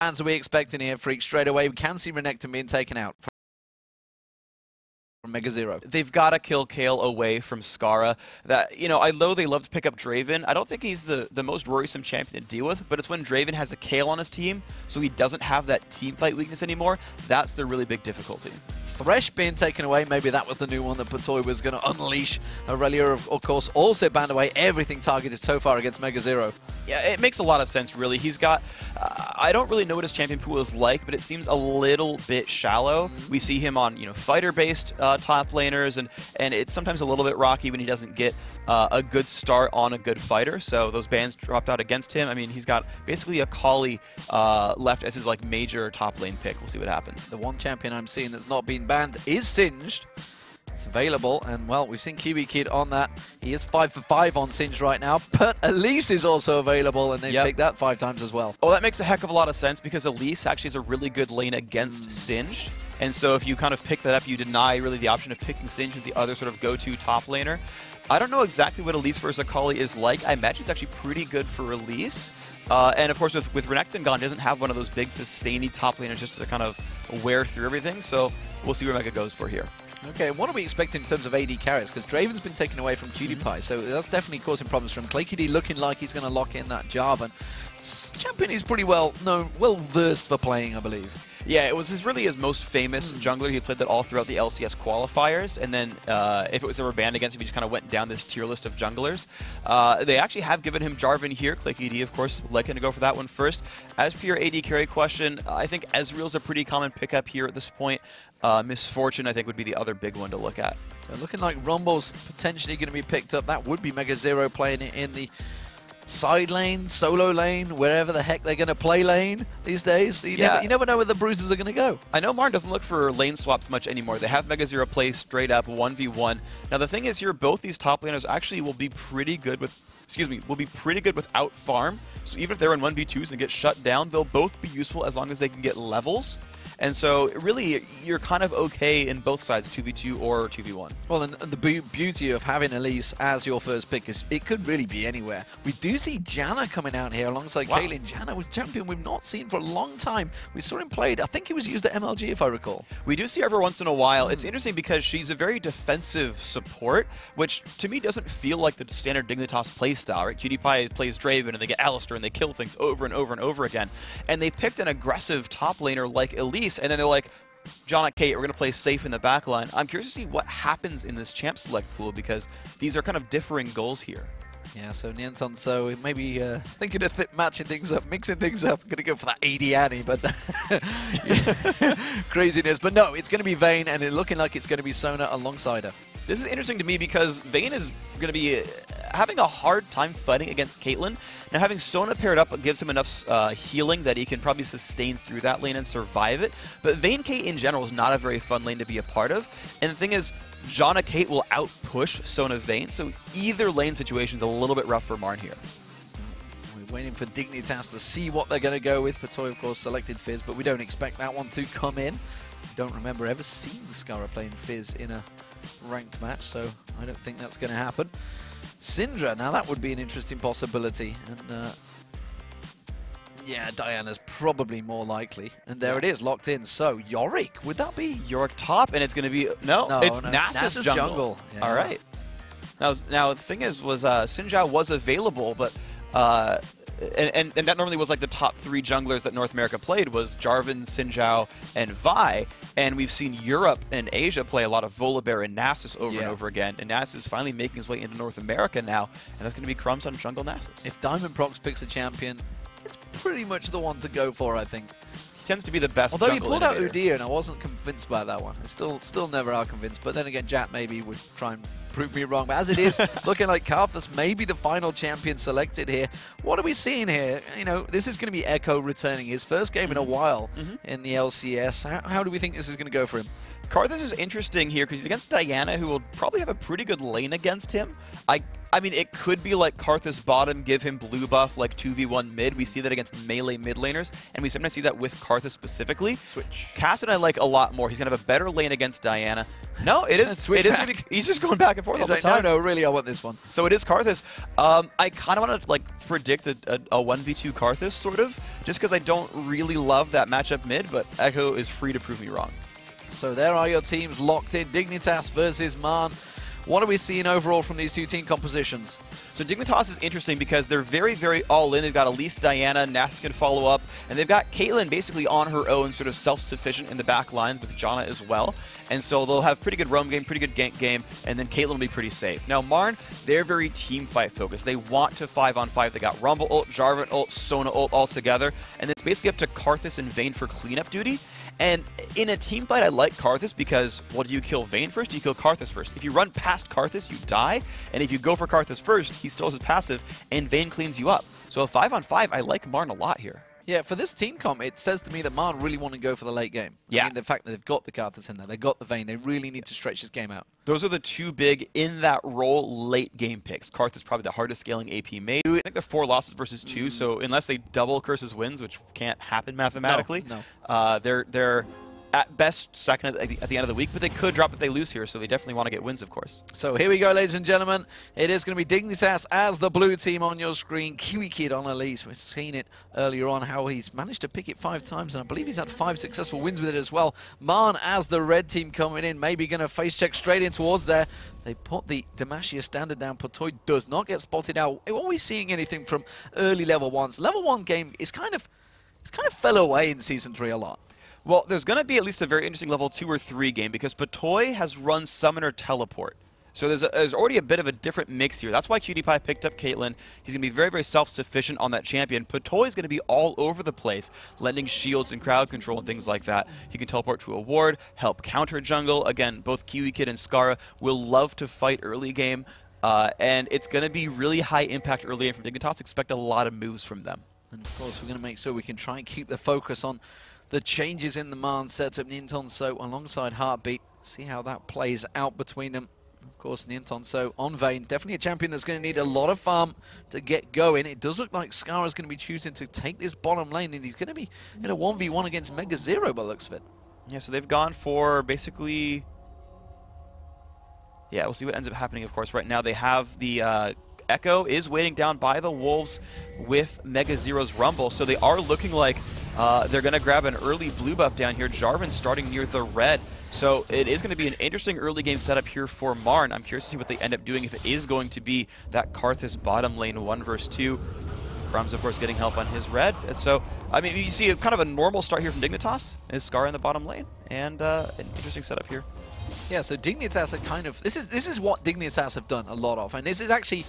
Are we expecting here, Freak, straight away? We can see Renekton being taken out from Mega Zero. They've got to kill Kale away from Skara. That, you know, I know they love to pick up Draven. I don't think he's the most worrisome champion to deal with, but it's when Draven has a Kale on his team, so he doesn't have that team fight weakness anymore. That's the really big difficulty. Thresh being taken away, maybe that was the new one that Patoy was going to unleash. Aurelia, of course, also banned away. Everything targeted so far against Mega Zero. Yeah, it makes a lot of sense, really. He's got, I don't really know what his champion pool is like, but it seems a little bit shallow. We see him on, you know, fighter-based top laners, and it's sometimes a little bit rocky when he doesn't get a good start on a good fighter. So those bans dropped out against him. I mean, he's got basically a Kali left as his like major top lane pick. We'll see what happens. The one champion I'm seeing that's not been banned is Singed. It's available, and well, we've seen Kiwi Kid on that. He is 5 for 5 on Singed right now, but Elise is also available, and they've picked that 5 times as well. Oh, that makes a heck of a lot of sense, because Elise actually is a really good lane against Singed. And so if you kind of pick that up, you deny really the option of picking Singed as the other sort of go-to top laner. I don't know exactly what Elise versus Akali is like. I imagine it's actually pretty good for Elise. And of course, with Renekton gone, he doesn't have one of those big sustainy top laners just to kind of wear through everything. So we'll see where Mega goes for here. Okay, what are we expecting in terms of AD carries? Because Draven's been taken away from PewDiePie, so that's definitely causing problems for him. ClayKD looking like he's going to lock in that Jarvan. Champion is pretty well known, well versed for playing, I believe. Yeah, it was really his most famous jungler. He played that all throughout the LCS qualifiers, and then if it was ever banned against him, he just kind of went down this tier list of junglers. They actually have given him Jarvan here. ClayKD, of course, like him to go for that one first. As for your AD carry question, I think Ezreal's a pretty common pickup here at this point. Misfortune, I think, would be the other big one to look at. So looking like Rumble's potentially going to be picked up. That would be Mega Zero playing it in the side lane, solo lane, wherever the heck they're going to play lane these days. You never know where the bruises are going to go. I know Marn doesn't look for lane swaps much anymore. They have Mega Zero play straight up 1v1. Now the thing is here, both these top laners actually will be pretty good with, will be pretty good without farm. So even if they're in 1v2s and get shut down, they'll both be useful as long as they can get levels. And so, really, you're kind of okay in both sides, 2v2 or 2v1. Well, and the beauty of having Elise as your first pick is it could really be anywhere. We do see Janna coming out here alongside Kaylin. Janna was champion we've not seen for a long time. We saw him played. I think he was used at MLG, if I recall. We do see her every once in a while. It's interesting because she's a very defensive support, which to me doesn't feel like the standard Dignitas playstyle, right? PewDiePie plays Draven, and they get Alistar, and they kill things over and over and over again. And they picked an aggressive top laner like Elise, and then they're like, John and Kate, we're going to play safe in the back line. I'm curious to see what happens in this champ select pool, because these are kind of differing goals here. Yeah, so Nianton, so maybe thinking of matching things up, mixing things up. Going to go for that AD Annie, but craziness. But no, it's going to be Vayne, and it's looking like it's going to be Sona alongside her. This is interesting to me because Vayne is going to be having a hard time fighting against Caitlyn. Now, having Sona paired up gives him enough healing that he can probably sustain through that lane and survive it. But Vayne Kate in general is not a very fun lane to be a part of. And the thing is, Janna Kate will outpush Sona Vayne, so either lane situation is a little bit rough for Marn here. So we're waiting for Dignitas to see what they're going to go with. Patoy, of course, selected Fizz, but we don't expect that one to come in. Don't remember ever seeing Skara playing Fizz in a ranked match, so I don't think that's going to happen. Syndra, now that would be an interesting possibility, and yeah, Diana's probably more likely, and there it is, locked in. So Yorick, would that be Yorick top, and it's going to be it's Nasus jungle. Yeah. All right. Now the thing is, Sinjao was available, but and that normally was like the top 3 junglers that North America played was Jarvan, Sinjao, and Vi. And we've seen Europe and Asia play a lot of Volibear and Nasus over and over again. And Nasus is finally making his way into North America now, and that's going to be crumbs on jungle Nasus. If Diamond Prox picks a champion, it's pretty much the one to go for, I think. He tends to be the best. Although he pulled out innovator. Udyr, and I wasn't convinced by that one. I still never are convinced. But then again, Jack maybe would try and prove me wrong. But as it is, looking like Karthus may be the final champion selected here. What are we seeing here? You know, this is going to be Echo returning his first game in a while in the LCS. How do we think this is going to go for him? Karthus is interesting here because he's against Diana, who will probably have a pretty good lane against him. I mean, it could be like Karthus bottom, give him blue buff like 2v1 mid. We see that against melee mid laners, and we sometimes see that with Karthus specifically. Switch. Cassian I like a lot more. He's going to have a better lane against Diana. No, it is. He's just going back and forth all the time. No, really, I want this one. So it is Karthus. I kind of want to like predict a 1v2 Karthus, sort of, just because I don't really love that matchup mid, but Echo is free to prove me wrong. So there are your teams locked in. Dignitas versus MRN. What are we seeing overall from these two team compositions? So Dignitas is interesting because they're very, very all in. They've got Elise, Diana, Nast can follow up, and they've got Caitlyn basically on her own, sort of self-sufficient in the back lines with Janna as well. And so they'll have pretty good roam game, pretty good gank game, and then Caitlyn will be pretty safe. Now MRN, they're very team fight focused. They want to 5-on-5. They got Rumble ult, Jarvan ult, Sona ult all together, and it's basically up to Karthus and Vayne for cleanup duty. And in a team fight, I like Karthus because, well, do you kill Vayne first? Do you kill Karthus first? If you run past Karthus, you die. And if you go for Karthus first, he still has his passive, and Vayne cleans you up. So a 5-on-5, I like MRN a lot here. Yeah, for this team comp, it says to me that MRN really want to go for the late game. Yeah. I mean, the fact that they've got the Karthus in there, they've got the Vayne, they really need to stretch this game out. Those are the two big in that role late game picks. Karthus probably the hardest scaling AP made. I think they're 4 losses versus 2, so unless they double Curse's wins, which can't happen mathematically, they're at best second at the end of the week, but they could drop if they lose here, so they definitely want to get wins, of course. So here we go, ladies and gentlemen. It is going to be Dignitas as the blue team on your screen. Kiwi Kid on Elise. We've seen it earlier on, how he's managed to pick it 5 times, and I believe he's had 5 successful wins with it as well. MRN as the red team coming in, maybe going to face check straight in towards there. They put the Demacia standard down. Patoy does not get spotted out. Are we seeing anything from early level 1s? Level 1 game is kind of fell away in Season 3 a lot. Well, there's going to be at least a very interesting level 2 or 3 game because Patoy has run Summoner Teleport. So there's already a bit of a different mix here. That's why QtPie picked up Caitlyn. He's going to be very, very self-sufficient on that champion. Patoy is going to be all over the place, lending shields and crowd control and things like that. He can teleport to a ward, help counter jungle. Again, both Kiwi Kid and Skara will love to fight early game. And it's going to be really high impact early game from Dignitas. Expect a lot of moves from them. And of course, we're going to make sure we can try and keep the focus on the changes in the MRN setup. Nintonso alongside Heartbeat. See how that plays out between them. Of course, Nintonso on Vayne. Definitely a champion that's going to need a lot of farm to get going. It does look like Skara's going to be choosing to take this bottom lane, and he's going to be in a 1v1 against Mega Zero by the looks of it. Yeah, so they've gone for basically... Yeah, we'll see what ends up happening, of course. Right now they have the... Echo is waiting down by the Wolves with Mega Zero's Rumble, so they are looking like they're going to grab an early blue buff down here. Jarvan starting near the red, so it is going to be an interesting early game setup here for MRN. I'm curious to see what they end up doing, if it is going to be that Karthus bottom lane 1 versus 2. Brahms, of course, getting help on his red. So, I mean, you see kind of a normal start here from Dignitas. Is Skara in the bottom lane, and an interesting setup here. Yeah, so Dignitas are kind of... This is what Dignitas have done a lot of, and this is actually...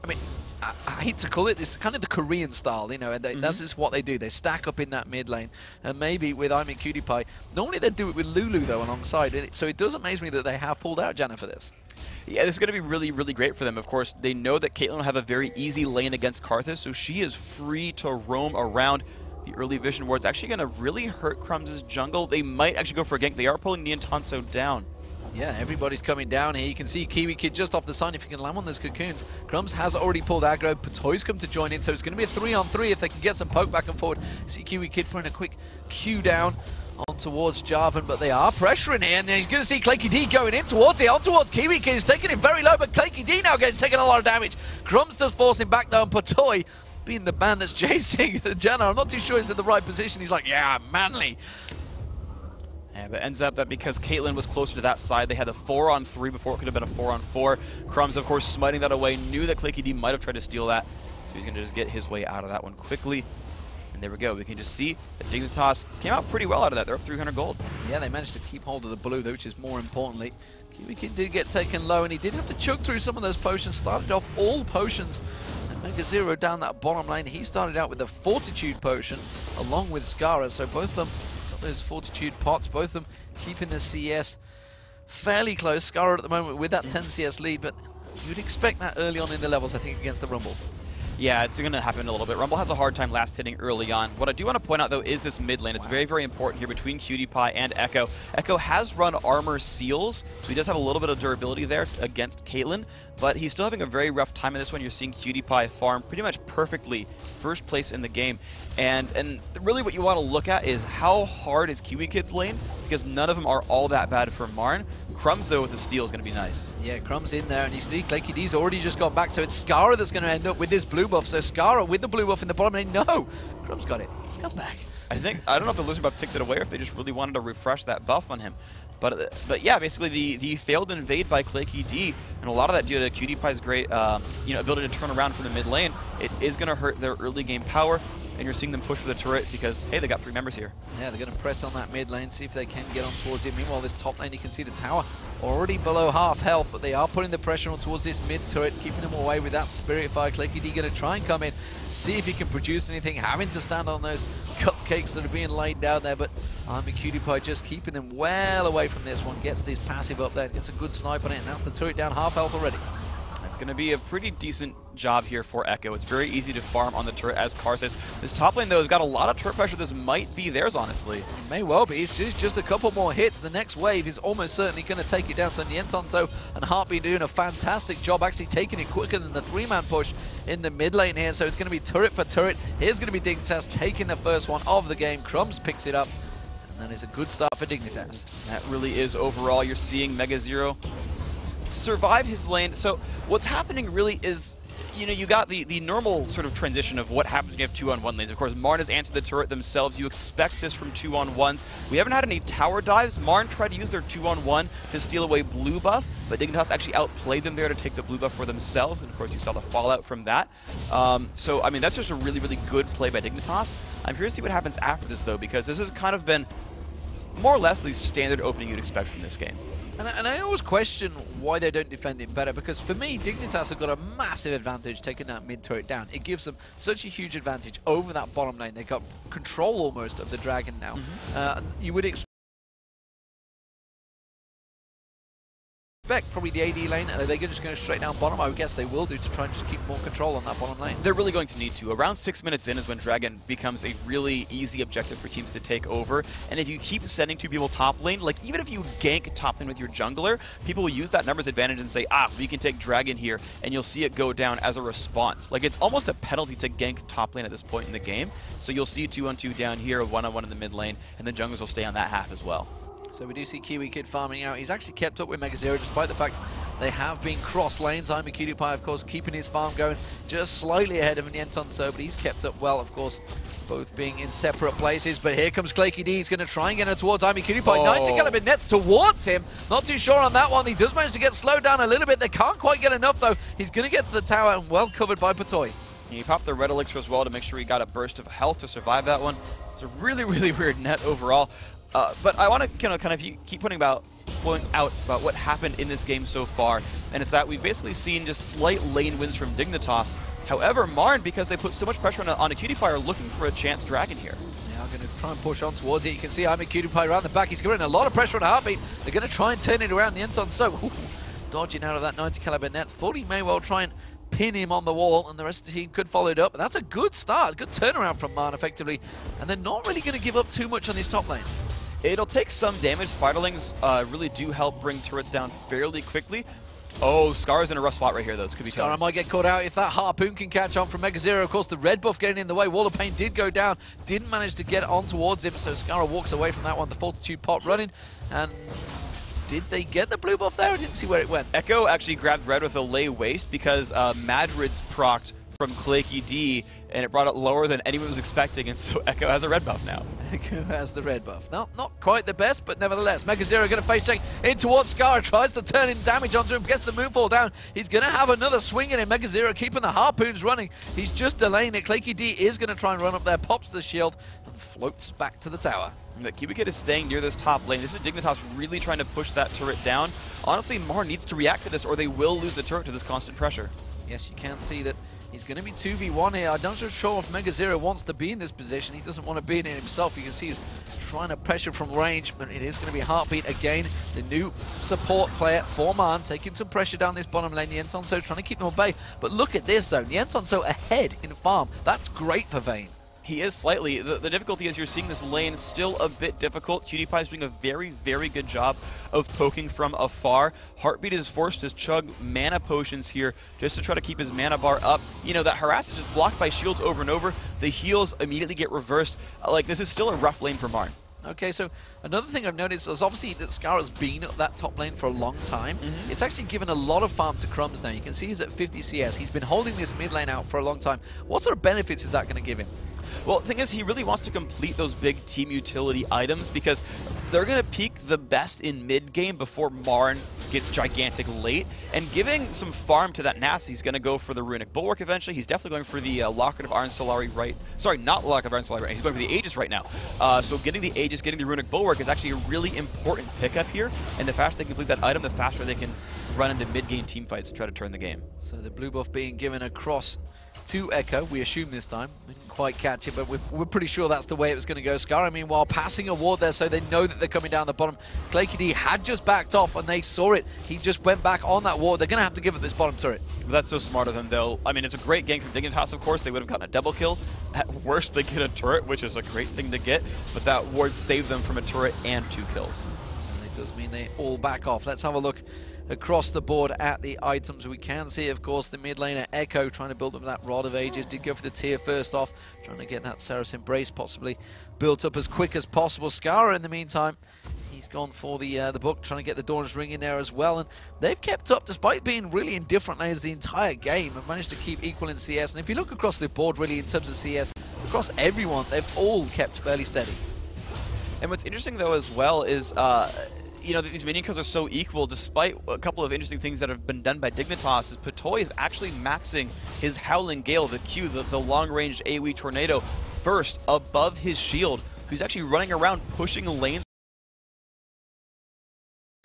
I mean, I hate to call it this, kind of the Korean style, you know, and that's just what they do. They stack up in that mid lane, and maybe with I'm QtPie, normally they do it with Lulu, though, alongside. So it does amaze me that they have pulled out Janna for this. Yeah, this is going to be really, really great for them. Of course, they know that Caitlyn will have a very easy lane against Karthus, so she is free to roam around. The early vision ward's actually going to really hurt Crumbs' jungle. They might actually go for a gank. They are pulling Nintonso down. Yeah, everybody's coming down here. You can see Kiwi Kid just off the side if he can land on those cocoons. Crumbs has already pulled aggro. Patoy's come to join in, so it's going to be a 3-on-3 if they can get some poke back and forward. See Kiwi Kid putting a quick Q down on towards Jarvan, but they are pressuring here, and then he's going to see Claky D going in towards it, on towards Kiwi Kid. He's taking it very low, but Claky D now taking a lot of damage. Crumbs does force him back though, and Patoy, being the man that's chasing Janna, I'm not too sure he's in the right position. He's like, yeah, manly. Yeah, but it ends up that because Caitlyn was closer to that side, they had a 4-on-3 before it could have been a 4-on-4. Crumbs, of course, smiting that away, knew that Claky D might have tried to steal that, so he's going to just get his way out of that one quickly. And there we go. We can just see that Dignitas came out pretty well out of that. They're up 300 gold. Yeah, they managed to keep hold of the blue, though, which is more importantly. Kiwi Kid did get taken low, and he did have to chug through some of those potions. Started off all potions. And Mega Zero down that bottom lane, he started out with the Fortitude potion, along with Skara, so both of them those Fortitude pots, both of them keeping the CS fairly close. Skara at the moment with that 10 CS lead, but you'd expect that early on in the levels, I think, against the Rumble. Yeah, it's going to happen a little bit. Rumble has a hard time last hitting early on. What I do want to point out, though, is this mid lane. It's very, very important here between QtPie and Echo. Echo has run armor seals, so he does have a little bit of durability there against Caitlyn, but he's still having a very rough time in this one. You're seeing QtPie farm pretty much perfectly, first place in the game. And really what you want to look at is how hard is Kiwi Kid's lane, because none of them are all that bad for Marn. Crumbs, though, with the steal is going to be nice. Yeah, Crumbs in there, and you see Claky D's already just gone back, so it's Scara that's going to end up with this blue buff. So Scara with the blue buff in the bottom lane. No! Crumbs got it. Let's come back. I don't know if the Lizard buff ticked it away or if they just really wanted to refresh that buff on him. But yeah, basically the failed invade by Claky D, and a lot of that due to QtPie's great ability to turn around from the mid lane. It is going to hurt their early game power, and you're seeing them push for the turret because, hey, they got 3 members here. Yeah, they're going to press on that mid lane, see if they can get on towards it. Meanwhile, this top lane, you can see the tower already below half health, but they are putting the pressure on towards this mid turret, keeping them away with that Spirit Fire. Claky D going to try and come in, see if he can produce anything, having to stand on those cupcakes that are being laid down there, but QtPie just keeping them well away from this one. Gets this passive up there, gets a good snipe on it, and that's the turret down half health already. It's going to be a pretty decent job here for Echo. It's very easy to farm on the turret as Karthus. This top lane, though, has got a lot of turret pressure. This might be theirs, honestly. It may well be. It's just a couple more hits. The next wave is almost certainly going to take it down. So Nientonso and Heartbeat doing a fantastic job, actually taking it quicker than the 3-man push in the mid lane here. So it's going to be turret for turret. Here's going to be Dignitas taking the first one of the game. Crumbs picks it up. And that is a good start for Dignitas. That really is overall. You're seeing Mega Zero survive his lane. So what's happening really is, you got the normal sort of transition of what happens when you have 2-on-1 lanes. Of course, Marn has answered the turret themselves. You expect this from 2-on-1s. We haven't had any tower dives. Marn tried to use their 2-on-1 to steal away blue buff, but Dignitas actually outplayed them there to take the blue buff for themselves. And of course, you saw the fallout from that. So, I mean, that's just a really, really good play by Dignitas. I'm curious to see what happens after this, though, because this has kind of been more or less the standard opening you'd expect from this game. And I always question why they don't defend it better, because for me, Dignitas have got a massive advantage taking that mid turret down. It gives them such a huge advantage over that bottom lane. They've got control almost of the dragon now. You would expect probably the AD lane. Are they just going straight down bottom? I would guess they will do, to try and just keep more control on that bottom lane. They're really going to need to. Around 6 minutes in is when Dragon becomes a really easy objective for teams to take over. And if you keep sending 2 people top lane, like even if you gank top lane with your jungler, people will use that numbers advantage and say, we can take Dragon here, and you'll see it go down as a response. Like, it's almost a penalty to gank top lane at this point in the game. So you'll see 2-on-2 down here, 1-on-1 in the mid lane, and the junglers will stay on that half as well. So we do see Kiwi Kid farming out. He's actually kept up with Mega Zero, despite the fact they have been cross lanes. QtPie, of course, keeping his farm going just slightly ahead of Nientonso, but he's kept up well, of course, both being in separate places. But here comes Claky D. He's going to try and get her towards QtPie. 90 caliber nets towards him. Not too sure on that one. He does manage to get slowed down a little bit. They can't quite get enough, though. He's going to get to the tower, and well covered by Patoy. He popped the red elixir as well to make sure he got a burst of health to survive that one. It's a really, really weird net overall. But I want to kind of keep pointing out about what happened in this game so far, and it's that we've basically seen just slight lane wins from Dignitas. However, Marn, because they put so much pressure on a QtPie, are looking for a chance dragon here. Now going to try and push on towards it. You can see QtPie around the back. He's getting a lot of pressure on Heartbeat. They're going to try and turn it around. Nientonso dodging out of that 90 caliber net. Thought he may well try and pin him on the wall, and the rest of the team could follow it up. But that's a good start, good turnaround from Marn effectively, and they're not really going to give up too much on his top lane. It'll take some damage. Spiderlings really do help bring turrets down fairly quickly. Oh, Scar's in a rough spot right here, though. This could be Scar might get caught out if that Harpoon can catch on from Mega Zero. Of course, the red buff getting in the way. Wall of Pain did go down. Didn't manage to get on towards him, so Scar walks away from that one. The Fortitude pot running. And did they get the blue buff there? I didn't see where it went. Echo actually grabbed red with a lay waste because Madrid's procced from Claky D, and it brought it lower than anyone was expecting, and so Echo has a red buff now. Echo has the red buff. Not quite the best, but nevertheless. Mega Zero going to face check in towards Scar, tries to turn in damage onto him, gets the moonfall down. He's going to have another swing in him. Mega Zero keeping the harpoons running. He's just delaying it. Claky D is going to try and run up there, pops the shield, and floats back to the tower. But Kiwi Kid is staying near this top lane. This is Dignitas really trying to push that turret down. Honestly, Marn needs to react to this, or they will lose the turret to this constant pressure. Yes, you can see that he's going to be 2v1 here. I'm not so sure if Mega Zero wants to be in this position. He doesn't want to be in it himself. You can see he's trying to pressure from range, but it is going to be Heartbeat again, the new support player for MRN, taking some pressure down this bottom lane. Yentonso trying to keep them at bay, but look at this zone. Yentonso ahead in farm. That's great for Vayne. He is slightly. The difficulty is you're seeing this lane still a bit difficult. PewDiePie is doing a very, very good job of poking from afar. Heartbeat is forced to chug mana potions here just to try to keep his mana bar up. You know, that harass is just blocked by shields over and over. The heals immediately get reversed. Like, this is still a rough lane for MRN. Okay, so another thing I've noticed is obviously that Scarra's been at that top lane for a long time. It's actually given a lot of farm to Crumbs now. You can see he's at 50 CS. He's been holding this mid lane out for a long time. What sort of benefits is that going to give him? Well, the thing is, he really wants to complete those big team utility items because they're going to peak the best in mid-game before MRN gets gigantic late. And giving some farm to that Nass, he's going to go for the Runic Bulwark eventually. He's definitely going for the Locket of Iron Solari right... Sorry, not Locket of Iron Solari right. He's going for the Aegis right now. So getting the Aegis, getting the Runic Bulwark is actually a really important pickup here. And the faster they complete that item, the faster they can run into mid-game team fights and try to turn the game. So the blue buff being given across to Echo, we assume this time. We didn't quite catch it, but we're pretty sure that's the way it was going to go. Scarra, meanwhile, passing a ward there, so they know that they're coming down the bottom. ClayKD had just backed off, and they saw it. He just went back on that ward. They're going to have to give up this bottom turret. That's so smart of them, though. I mean, it's a great gank from Dignitas, of course. They would have gotten a double kill. At worst, they get a turret, which is a great thing to get, but that ward saved them from a turret and 2 kills. So it does mean they all back off. Let's have a look across the board at the items. We can see, of course, the mid laner Echo trying to build up that Rod of Ages. Did go for the tier first off, trying to get that Ceres Embrace possibly built up as quick as possible. Scarra, in the meantime, he's gone for the book, trying to get the Dawn's Ring in there as well. And they've kept up, despite being really in different lanes the entire game, and managed to keep equal in CS. And if you look across the board, really, in terms of CS, across everyone, they've all kept fairly steady. And what's interesting, though, as well, is you know, these minion kills are so equal, despite a couple of interesting things that have been done by Dignitas, is Patoy is actually maxing his Howling Gale, the Q, the long-range AoE Tornado, first above his shield, who's actually running around pushing lanes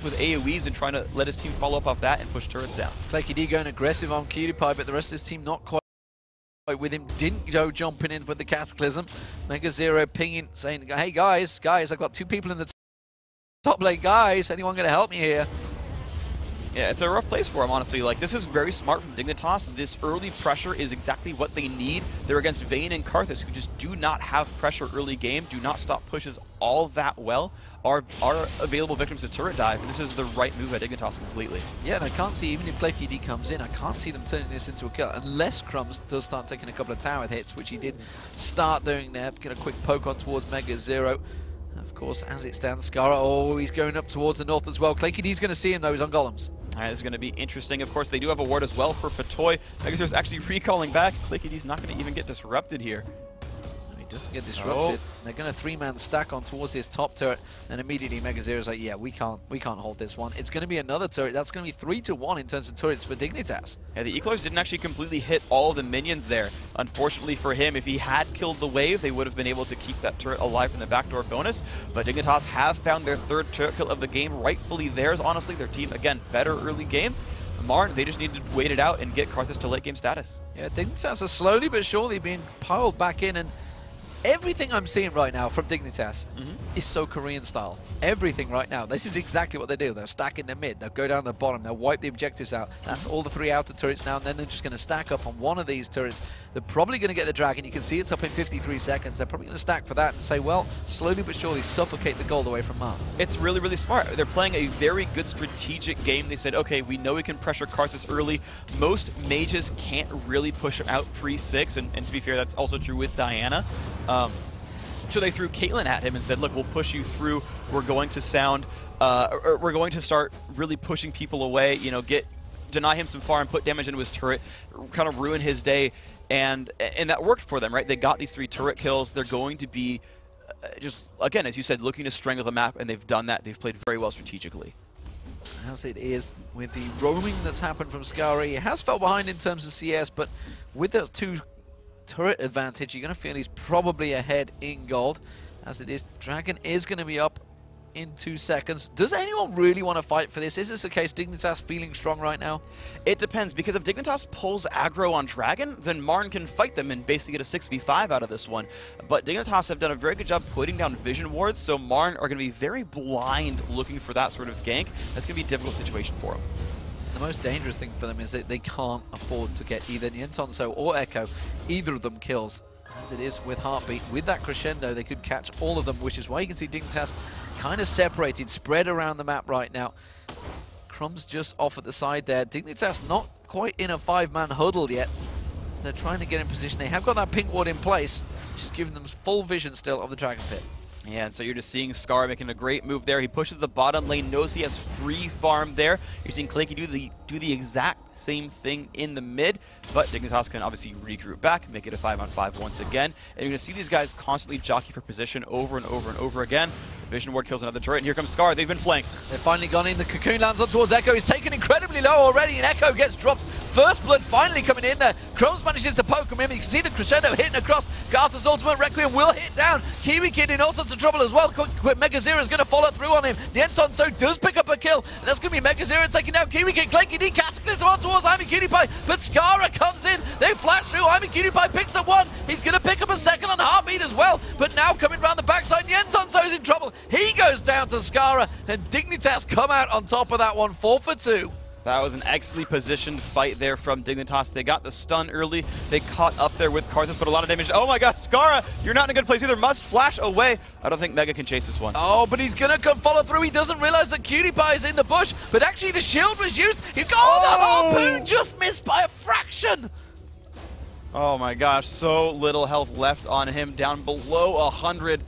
with AoEs and trying to let his team follow up off that and push turrets down. ClayKD going aggressive on PewDiePie, but the rest of his team not quite with him. Didn't go jumping in with the Cataclysm. Mega Zero pinging, saying, hey guys, I've got 2 people in the top lane, guys, anyone gonna help me here? Yeah, it's a rough place for him, honestly. Like, this is very smart from Dignitas. This early pressure is exactly what they need. They're against Vayne and Karthus, who just do not have pressure early game, do not stop pushes all that well, are available victims to turret dive, and this is the right move by Dignitas completely. Yeah, and I can't see, even if ClayKD comes in, I can't see them turning this into a kill, unless Crumbs does start taking a couple of tower hits, which he did start doing there. Get a quick poke on towards Mega Zero. Of course, as it stands, Scarra, oh, he's going up towards the north as well. ClayKD's going to see him, though. He's on golems. That is going to be interesting. Of course, they do have a ward as well for Patoy. Megazero's actually recalling back. ClayKD's not going to even get disrupted here. He doesn't get disrupted. They're going to 3-man stack on towards this top turret, and immediately Megazero's like, yeah, we can't hold this one. It's going to be another turret. That's going to be 3-1 in terms of turrets for Dignitas. Yeah, the Equalers didn't actually completely hit all of the minions there. Unfortunately for him, if he had killed the wave, they would have been able to keep that turret alive from the backdoor bonus. But Dignitas have found their 3rd turret kill of the game, rightfully theirs, honestly. Their team, again, better early game. MRN, they just need to wait it out and get Karthus to late game status. Yeah, Dignitas are slowly but surely being piled back in, and everything I'm seeing right now from Dignitas is so Korean style. Everything right now. This is exactly what they do. They'll stack in the mid. They'll go down the bottom. They'll wipe the objectives out. That's all the 3 outer turrets now, and then they're just going to stack up on one of these turrets. They're probably going to get the dragon. You can see it's up in 53 seconds. They're probably going to stack for that and say, well, slowly but surely suffocate the gold away from MRN. It's really, really smart. They're playing a very good strategic game. They said, okay, we know we can pressure Karthus early. Most mages can't really push him out pre-6, and to be fair, that's also true with Diana. So they threw Caitlyn at him and said, look, we'll push you through. We're going to we're going to start really pushing people away, you know, deny him some farm, put damage into his turret, kind of ruin his day. And that worked for them, right? They got these 3 turret kills. They're going to be just, again, as you said, looking to strangle the map, and they've done that. They've played very well strategically. As it is, with the roaming that's happened from Scarra, he has fell behind in terms of CS, but with those 2 turret advantage, you're going to feel he's probably ahead in gold. As it is, Dragon is going to be up in 2 seconds. Does anyone really want to fight for this? Is this the case? Dignitas feeling strong right now? It depends, because if Dignitas pulls aggro on Dragon, then MRN can fight them and basically get a 6v5 out of this one. But Dignitas have done a very good job putting down vision wards, so MRN are going to be very blind looking for that sort of gank. That's going to be a difficult situation for them. The most dangerous thing for them is that they can't afford to get either Nyentonso or Echo, either of them kills. As it is with Heartbeat, with that crescendo, they could catch all of them, which is why you can see Dignitas kind of separated, spread around the map right now. Crumb's just off at the side there. Dignitas not quite in a 5-man huddle yet, so they're trying to get in position. They have got that pink ward in place, which is giving them full vision still of the Dragon Pit. Yeah, and so you're just seeing Scar making a great move there. He pushes the bottom lane, knows he has free farm there. You're seeing Clanky do the exact same thing in the mid, but Dignitas can obviously regroup back, make it a 5-on-5 once again. And you're going to see these guys constantly jockey for position over and over and over again. Vision ward kills another turret, and here comes Scar. They've been flanked. They've finally gone in. The cocoon lands on towards Echo. He's taken incredibly low already, and Echo gets dropped. First blood finally coming in there. Crumbs manages to poke him in. You can see the crescendo hitting across. Garth's ultimate Requiem will hit down. Kiwi Kid in all sorts of trouble as well. Quick Mega Zero is going to follow through on him. Nyentonso does pick up a kill, and that's going to be Mega Zero taking down Kiwi Kid. Clanky D Cataclysm on towards Cutie-Pie, but Skara comes in. They flash through. Cutie-Pie picks up one. He's going to pick up a second on Heartbeat as well, but now coming around the backside, Nyentonso's in trouble. He goes down to Skara, and Dignitas come out on top of that one, 4 for 2. That was an excellently positioned fight there from Dignitas. They got the stun early. They caught up there with Karthus, but a lot of damage. Oh my god, Skara, you're not in a good place either. Must flash away. I don't think Mega can chase this one. Oh, but he's going to come follow through. He doesn't realize that Cutie-Pie is in the bush, but actually the shield was used. He's got the harpoon just missed by a fraction. Oh my gosh, so little health left on him, down below 100.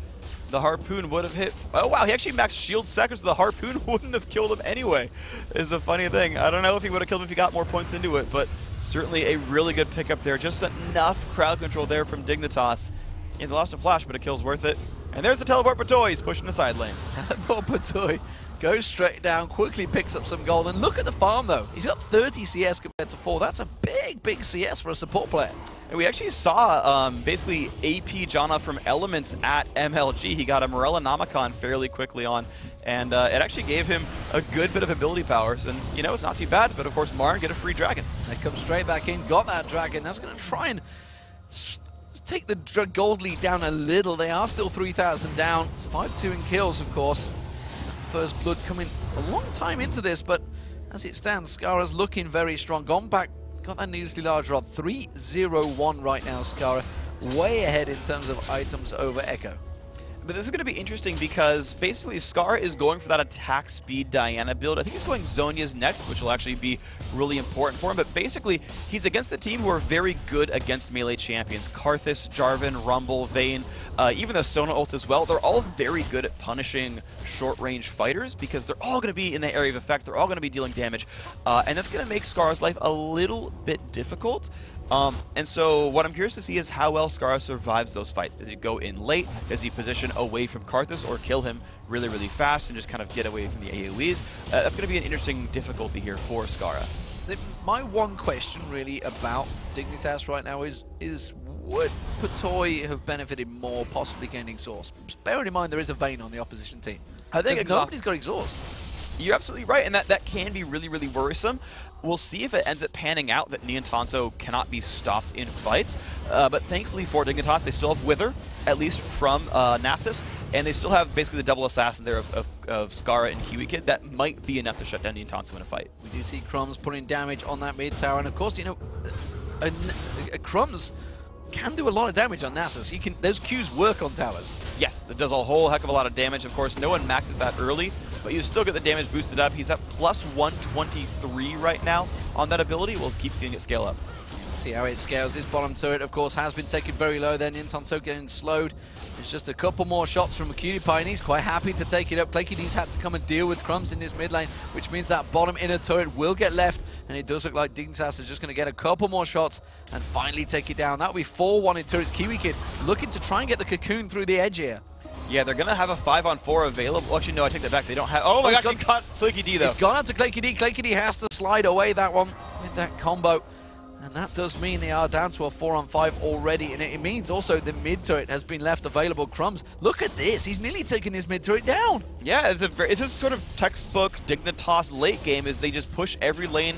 The harpoon would have hit. Oh wow, he actually maxed shield seconds. The harpoon wouldn't have killed him anyway, is the funny thing. I don't know if he would have killed him if he got more points into it, but certainly a really good pickup there. Just enough crowd control there from Dignitas. Yeah, they lost a flash, but a kill's worth it. And there's the teleport Patoy. He's pushing the side lane. Teleport Patoy goes straight down, quickly picks up some gold. And look at the farm though. He's got 30 CS compared to 4. That's a big CS for a support player. And we actually saw basically AP Janna from Elements at MLG. He got a Morella Namicon fairly quickly on, and it actually gave him a good bit of ability powers. And, you know, it's not too bad, but of course, MRN get a free dragon. They come straight back in, got that dragon. That's going to try and take the gold lead down a little. They are still 3,000 down. 5-2 in kills, of course. First blood coming a long time into this, but as it stands, Skara's looking very strong. Gone back. Got that needlessly large rod. 3-0-1 right now, Skara. Way ahead in terms of items over Echo. But this is going to be interesting because basically Skara is going for that attack speed Diana build. I think he's going Zhonya's next, which will actually be really important for him. But basically, he's against the team who are very good against melee champions. Karthus, Jarvan, Rumble, Vayne, even the Sona ult as well. They're all very good at punishing short-range fighters because they're all going to be in the area of effect. They're all going to be dealing damage. And that's going to make Skara's life a little bit difficult. And so what I'm curious to see is how well Skara survives those fights. Does he go in late? Does he position away from Karthus or kill him really fast and just kind of get away from the AoEs? That's going to be an interesting difficulty here for Skara. My one question really about Dignitas right now is would Patoy have benefited more possibly gaining exhaust? Bearing in mind there is a Vayne on the opposition team. I think nobody's got exhaust. You're absolutely right, and that can be really worrisome. We'll see if it ends up panning out that Nyentonso cannot be stopped in fights. But thankfully for Dignitas, they still have Wither, at least from Nasus, and they still have basically the double assassin there of Skara and Kiwi Kid. That might be enough to shut down Nyentonso in a fight. We do see Crumbs putting damage on that mid tower, and of course, you know, Crumbs can do a lot of damage on Nasus. Those Qs work on towers. Yes, it does a whole heck of a lot of damage. Of course, no one maxes that early, but you still get the damage boosted up. He's at plus 123 right now on that ability. We'll keep seeing it scale up. See how it scales. This bottom turret, of course, has been taken very low. Then Nyentonso getting slowed. There's just a couple more shots from Cutie-Pie, and he's quite happy to take it up. Claykidy's had to come and deal with Crumbs in this mid lane, which means that bottom inner turret will get left, and it does look like Dignitas is just going to get a couple more shots and finally take it down. That'll be 4-1 in turrets. Kiwi Kid looking to try and get the cocoon through the edge here. Yeah, they're going to have a 5-on-4 available. Actually, no, I take that back. They don't have... Oh my gosh, he caught Claykidy, though. He's gone out to Claykidy. Claykidy has to slide away that one with that combo. And that does mean they are down to a 4-on-5 already, and it means also the mid turret has been left available. Crumbs, look at this, he's nearly taken his mid turret down. Yeah, it's just sort of textbook Dignitas late game, is they just push every lane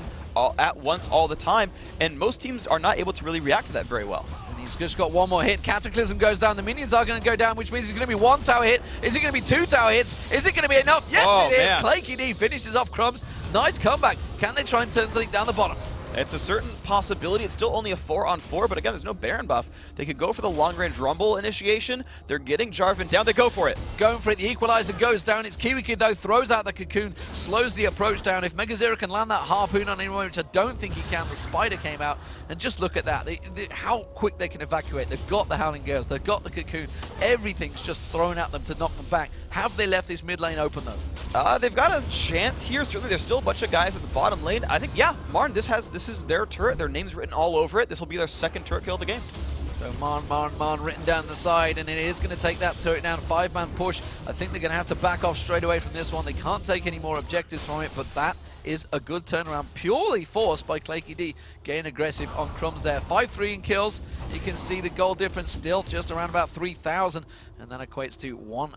at once all the time, and most teams are not able to really react to that very well. And he's just got one more hit. Cataclysm goes down, the minions are going to go down, which means it's going to be 1 tower hit. Is it going to be 2 tower hits? Is it going to be enough? Yes, it is. Claky D finishes off Crumbs. Nice comeback. Can they try and turn something down the bottom? It's a certain possibility. It's still only a 4-on-4, but again, there's no Baron buff. They could go for the long-range Rumble initiation. They're getting Jarvan down. They go for it. Going for it. The Equalizer goes down. It's Kiwi Kid, though, throws out the Cocoon, slows the approach down. If Megazero can land that Harpoon on anyone, which I don't think he can, the Spider came out. And just look at that. How quick they can evacuate. They've got the Howling Gales. They've got the Cocoon. Everything's just thrown at them to knock them back. Have they left this mid lane open, though? They've got a chance here. Certainly, there's still a bunch of guys at the bottom lane. I think, yeah, Marn, this is their turret. Their name's written all over it. This will be their 2nd turret kill of the game. So Marn written down the side, and it is going to take that turret down. 5-man push. I think they're going to have to back off straight away from this one. They can't take any more objectives from it, but that is a good turnaround, purely forced by Claky D. Getting aggressive on Crumbs there. 5-3 in kills. You can see the goal difference still just around about 3,000, and that equates to 1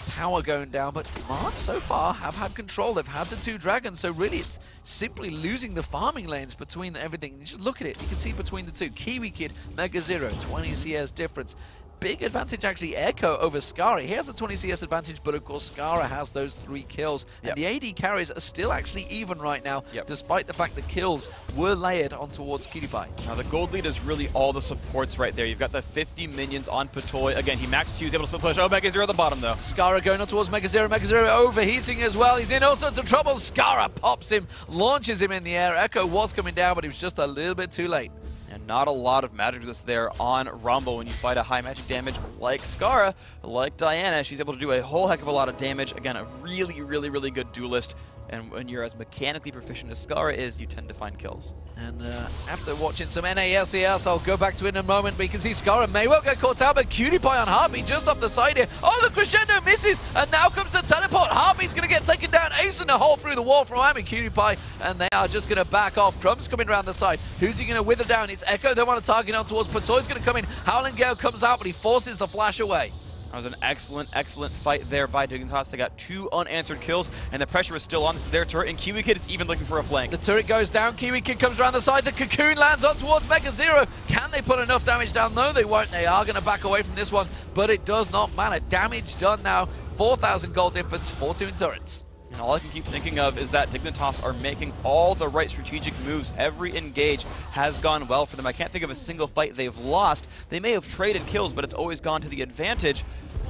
tower going down, but Marn so far have had control. They've had the 2 dragons, so really it's simply losing the farming lanes between everything. You just look at it, you can see between the 2. Kiwi Kid, Megazero, 20 CS difference. Big advantage actually Echo over Skara. He has a 20 CS advantage, but of course Skara has those 3 kills. And the AD carries are still actually even right now, despite the fact the kills were layered on towards PewDiePie. Now the gold lead is really all the supports right there. You've got the 50 minions on Patoy. Again, he maxed 2, he's able to split push. Oh, Megazero at the bottom though. Skara going on towards Megazero. Megazero overheating as well. He's in all sorts of trouble. Skara pops him, launches him in the air. Echo was coming down, but he was just a little bit too late. And not a lot of magic resist there on Rumble when you fight a high magic damage like Skara, like Diana. She's able to do a whole heck of a lot of damage. Again, a really good duelist. And when you're as mechanically proficient as Skara is, you tend to find kills. And after watching some LCS, I'll go back to it in a moment, but you can see Skara may well get caught out, but PewDiePie on Heartbeat just off the side here. Oh, the crescendo misses, and now comes the teleport. Heartbeat's going to get taken down, ace in the hole through the wall from PewDiePie, and they are just going to back off. Crumbs coming around the side. Who's he going to wither down? It's Echo. They want to target on towards Patoy's going to come in. Howling Gale comes out, but he forces the flash away. That was an excellent fight there by Dignitas. They got 2 unanswered kills, and the pressure is still on. This is their turret, and Kiwi Kid is even looking for a flank. The turret goes down. Kiwi Kid comes around the side. The Cocoon lands on towards Megazero. Can they put enough damage down? No, they won't. They are going to back away from this one, but it does not matter. Damage done now. 4,000 gold difference, 4-2 in turrets. And all I can keep thinking of is that Dignitas are making all the right strategic moves. Every engage has gone well for them. I can't think of a single fight they've lost. They may have traded kills, but it's always gone to the advantage.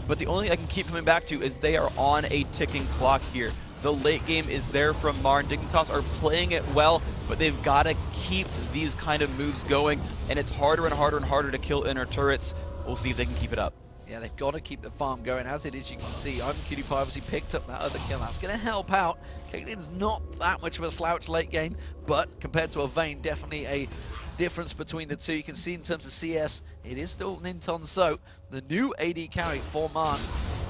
But the only thing I can keep coming back to is they are on a ticking clock here. The late game is there from Marn. Dignitas are playing it well, but they've got to keep these kind of moves going, and it's harder and harder to kill inner turrets. We'll see if they can keep it up. Yeah, they've got to keep the farm going. As it is, you can see, PewDiePie obviously picked up that other kill. That's going to help out. Caitlyn's not that much of a slouch late game, but compared to a Vayne, definitely a difference between the 2. You can see in terms of CS, it is still Ninton. So the new AD carry for Marn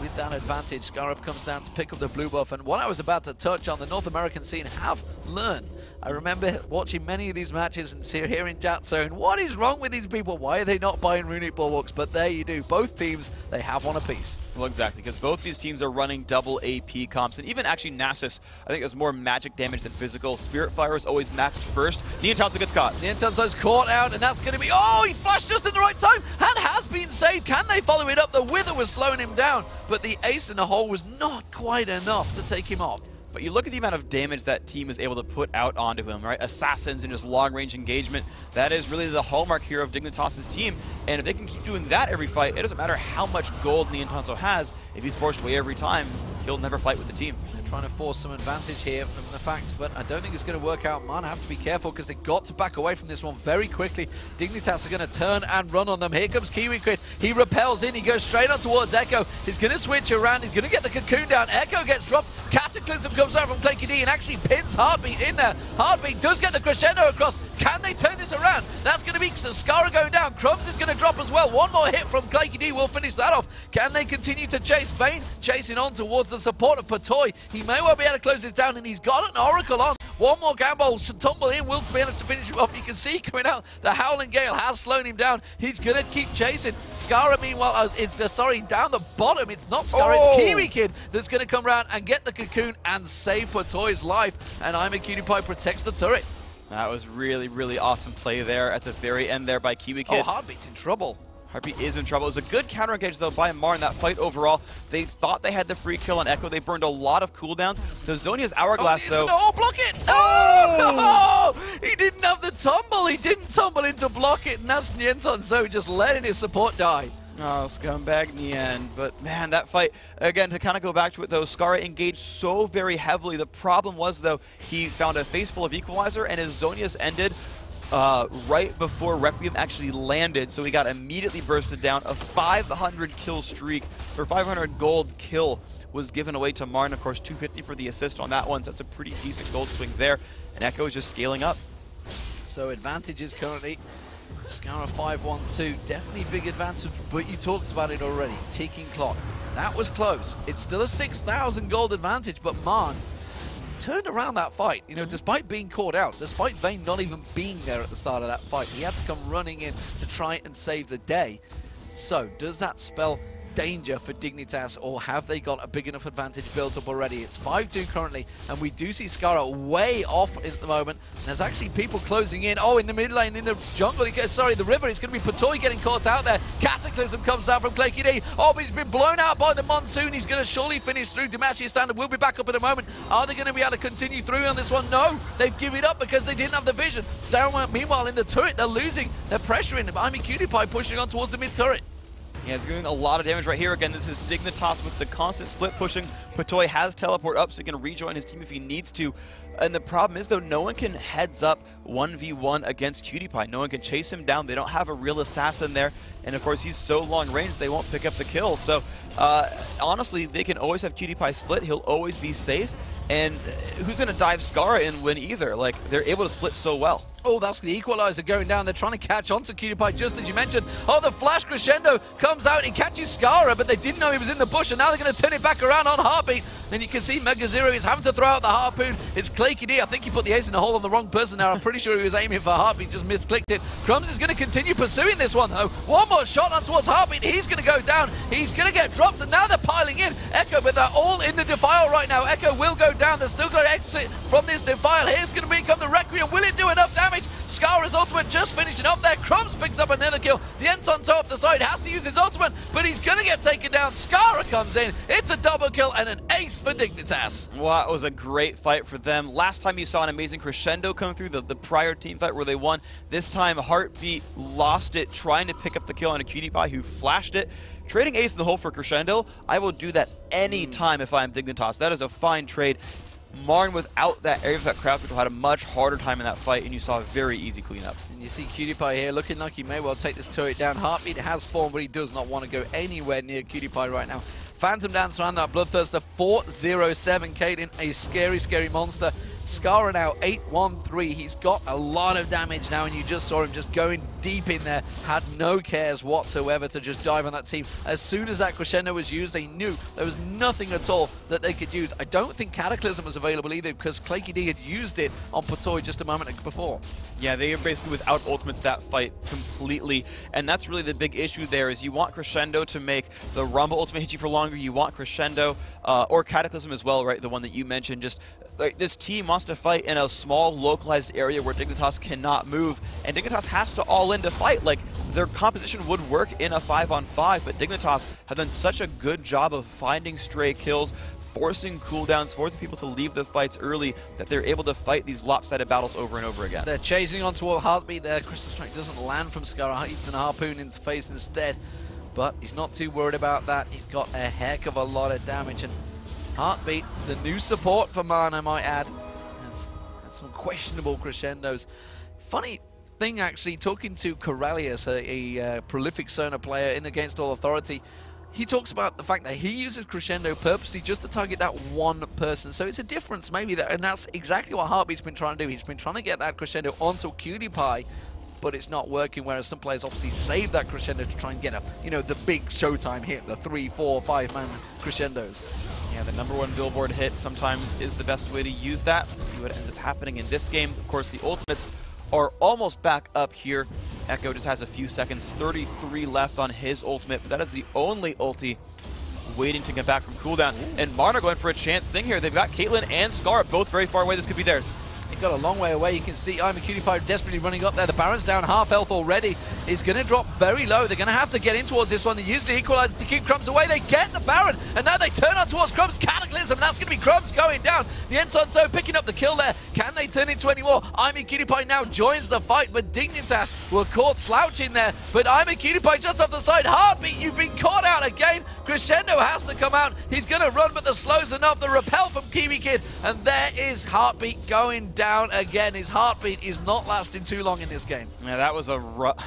with that advantage. Scarab comes down to pick up the blue buff, and what I was about to touch on, the North American scene have learned. I remember watching many of these matches and hearing chat saying, what is wrong with these people? Why are they not buying runic bulwarks? But there you do. Both teams, they have one apiece. Well, exactly, because both these teams are running double AP comps, and even actually Nasus, I think there's more magic damage than physical. Spiritfire is always maxed first. Neontanzo gets caught. Neontanzo's caught out, and that's going to be, oh, he flashed just in the right time, and has been saved. Can they follow it up? The Wither was slowing him down, but the ace in the hole was not quite enough to take him off. But you look at the amount of damage that team is able to put out onto him, right? Assassins and just long-range engagement. That is really the hallmark here of Dignitas' team. And if they can keep doing that every fight, it doesn't matter how much gold Neontanzo has. If he's forced away every time, he'll never fight with the team. They're trying to force some advantage here from the fact, but I don't think it's going to work out. Man, have to be careful because they've got to back away from this one very quickly. Dignitas are going to turn and run on them. Here comes Kiwi Kid. He repels in. He goes straight on towards Echo. He's going to switch around. He's going to get the Cocoon down. Echo gets dropped. Cataclysm comes out from Claky D and actually pins Heartbeat in there. Heartbeat does get the crescendo across. Can they turn this around? That's going to be Skara going down. Crumbs is going to drop as well. One more hit from ClakyD will finish that off. Can they continue to chase? Vayne chasing on towards the support of Patoy. He may well be able to close this down, and he's got an Oracle on. One more gamble to tumble in, will manage to finish him off. You can see coming out, the Howling Gale has slowed him down. He's going to keep chasing. Skara, meanwhile, it's down the bottom. It's not Skara, it's Kiwi Kid that's going to come around and get the cocoon and save Patoy's life. And ImAcuTiePie protects the turret. That was really, really awesome play there at the very end there by Kiwi Kid. Oh, Heartbeat's in trouble. Heartbeat is in trouble. It was a good counter engage though by MRN in that fight overall. They thought they had the free kill on Echo. They burned a lot of cooldowns. The Zhonya's Hourglass though. Oh, block it! Oh! He didn't have the tumble. He didn't tumble in to block it. And that's Nyenson So just letting his support die. Oh, scumbag Nien. But man, that fight, again, to kind of go back to it though, Skara engaged so very heavily. The problem was though, he found a face full of Equalizer and his Zhonya's ended right before Requiem actually landed, so he got immediately bursted down. A 500 kill streak, or 500 gold kill was given away to Marn. Of course, 250 for the assist on that one, so that's a pretty decent gold swing there. And Echo is just scaling up. So advantages currently. Skara 5-1-2, definitely big advantage, but you talked about it already. Ticking clock. That was close. It's still a 6,000 gold advantage, but Marn turned around that fight, you know, despite being caught out, despite Vayne not even being there at the start of that fight. He had to come running in to try and save the day. So, does that spell danger for Dignitas, or have they got a big enough advantage built up already? It's 5-2 currently, and we do see Skara way off at the moment. And there's actually people closing in. Oh, in the mid lane, in the jungle, sorry, the river, it's going to be Patoy getting caught out there. Cataclysm comes down from ClakyD. Oh, but he's been blown out by the monsoon. He's going to surely finish through. Demacia Standard will be back up in a moment. Are they going to be able to continue through on this one? No, they've given it up because they didn't have the vision. Meanwhile, in the turret, they're losing. They're pressuring. ImAcuTiePie pushing on towards the mid turret. Yeah, he's doing a lot of damage right here. Again, this is Dignitas with the constant split pushing. Patoy has teleport up, so he can rejoin his team if he needs to. And the problem is, though, no one can heads up 1v1 against CutePie. No one can chase him down. They don't have a real assassin there. And, of course, he's so long range, they won't pick up the kill. So, honestly, they can always have CutePie split. He'll always be safe. And who's going to dive Skara and win either? Like, they're able to split so well. Oh, that's the equalizer going down. They're trying to catch on to CutePie, just as you mentioned. Oh, the flash crescendo comes out. He catches Skara, but they didn't know he was in the bush, and now they're going to turn it back around on Heartbeat. Then you can see Mega Zero is having to throw out the harpoon. It's ClakyD. I think he put the ace in the hole on the wrong person there. I'm pretty sure he was aiming for Heartbeat, just misclicked it. Crumbs is going to continue pursuing this one, though. One more shot on towards Heartbeat. He's going to go down. He's going to get dropped, and now they're piling in. Echo, but they're all in the defile right now. Echo will go down. They're still going to exit from this defile. Here's going to become the Requiem. Will it do enough damage? Skara's ultimate just finishing up there. Crumbs picks up another kill. The Enson off the side has to use his ultimate, but he's going to get taken down. Skara comes in. It's a double kill and an ace for Dignitas. Well, that was a great fight for them. Last time you saw an amazing crescendo come through, the prior team fight where they won. This time, Heartbeat lost it trying to pick up the kill on a CutePie who flashed it. Trading ace in the hole for crescendo, I will do that any time if I am Dignitas. That is a fine trade. Marn, without that area of that crowd control, had a much harder time in that fight, and you saw a very easy cleanup. And you see CutePie here looking like he may well take this turret down. Heartbeat has spawned, but he does not want to go anywhere near CutePie right now. Phantom Dance around that Bloodthirster, 407 Kaden, a scary, scary monster. Skara now 8-1-3. He's got a lot of damage now, and you just saw him just going deep in there. Had no cares whatsoever to just dive on that team. As soon as that crescendo was used, they knew there was nothing at all that they could use. I don't think Cataclysm was available either, because ClakyD had used it on Patoy just a moment before. Yeah, they are basically without ultimates that fight completely, and that's really the big issue there. Is you want Crescendo to make the Rumble ultimate hit you for longer. You want Crescendo or Cataclysm as well, right? The one that you mentioned. Just like this team wants to fight in a small localized area where Dignitas cannot move, and Dignitas has to all in to fight. Like, their composition would work in a 5-on-5, but Dignitas have done such a good job of finding stray kills, forcing cooldowns, forcing people to leave the fights early, that they're able to fight these lopsided battles over and over again. They're chasing on toward Heartbeat there. Crystal Strike doesn't land from Skara. He eats an harpoon in his face instead, but he's not too worried about that. He's got a heck of a lot of damage, and Heartbeat, the new support for Man, I might add, has had some questionable crescendos. Funny thing, actually, talking to Corellius, a prolific Sona player in Against All Authority, he talks about the fact that he uses Crescendo purposely just to target that one person. So it's a difference maybe, and that's exactly what Heartbeat's been trying to do. He's been trying to get that Crescendo onto Cutie Pie, but it's not working, whereas some players obviously save that Crescendo to try and get the big showtime hit, the 3, 4, 5-man Crescendos. Yeah, the #1 Billboard hit sometimes is the best way to use that. We'll see what ends up happening in this game. Of course, the ultimates are almost back up here. Echo just has a few seconds, 33 left on his ultimate, but that is the only ulti waiting to get back from cooldown. And MRN are going for a chance thing here. They've got Caitlyn and Scar both very far away. This could be theirs. He got a long way away. You can see I'm a Cutie Pie desperately running up there. The Baron's down half health already. He's going to drop very low. They're going to have to get in towards this one. They use the equalizer to keep Crumbs away. They get the Baron, and now they turn on towards Crumbs. Cataclysm, that's going to be Crumbs going down. The Ensonso picking up the kill there. Can they turn into any more? I'm a Cutie Pie now joins the fight, but Dignitas were caught slouching there. But I'm a Cutie Pie just off the side. Heartbeat, you've been caught out again. Crescendo has to come out. He's going to run, but the slow's enough. The repel from Kiwi Kid, and there is Heartbeat going down again. His Heartbeat is not lasting too long in this game. Yeah, that was a rough...